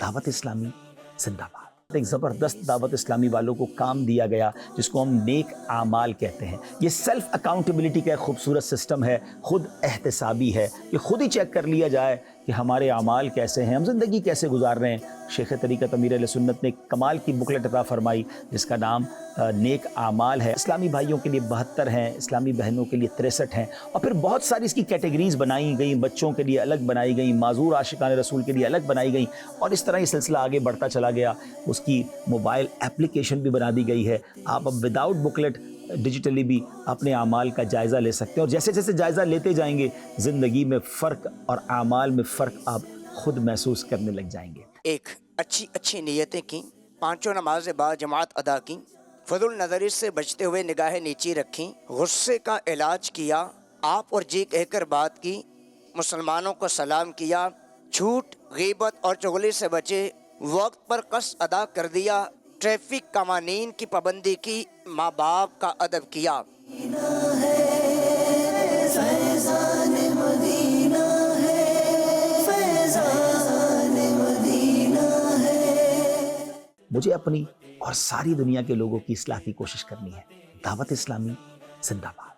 دعوت اسلامی زندہ باد۔ ایک زبردست دعوت اسلامی والوں کو کام دیا گیا جس کو ہم نیک اعمال کہتے ہیں۔ یہ سیلف اکاؤنٹیبلٹی کا ایک خوبصورت سسٹم ہے، خود احتسابی ہے کہ خود ہی چیک کر لیا جائے کہ ہمارے اعمال کیسے ہیں، ہم زندگی کیسے گزار رہے ہیں۔ شیخ طریقت امیر اہل سنت نے ایک کمال کی بکلیٹ عطا فرمائی جس کا نام نیک اعمال ہے۔ اسلامی بھائیوں کے لیے 72 ہیں، اسلامی بہنوں کے لیے 63 ہیں، اور پھر بہت ساری اس کی کیٹیگریز بنائی گئیں، بچوں کے لیے الگ بنائی گئیں، معذور عاشقان رسول کے لیے الگ بنائی گئیں، اور اس طرح یہ سلسلہ آگے بڑھتا چلا گیا۔ اس کی موبائل اپلیکیشن بھی بنا دی گئی ہے، آپ اب وداؤٹ بکلیٹ ڈیجیٹلی بھی اپنے اعمال کا جائزہ لے سکتے ہیں، اور جیسے جیسے جائزہ لیتے جائیں گے زندگی میں فرق اور اعمال میں فرق آپ خود محسوس کرنے لگ جائیں گے۔ ایک اچھی نیتیں کی، پانچوں نمازیں با جماعت ادا کی، فضل نظری سے بچتے ہوئے نگاہیں نیچی رکھیں، غصے کا علاج کیا، آپ اور جی کہہ کر بات کی، مسلمانوں کو سلام کیا، جھوٹ، غیبت اور چغلی سے بچے، وقت پر قسط ادا کر دیا، ٹریفک قوانین کی پابندی کی، ماں باپ کا ادب کیا۔ مجھے اپنی اور ساری دنیا کے لوگوں کی اصلاح کی کوشش کرنی ہے۔ دعوت اسلامی زندہ باد۔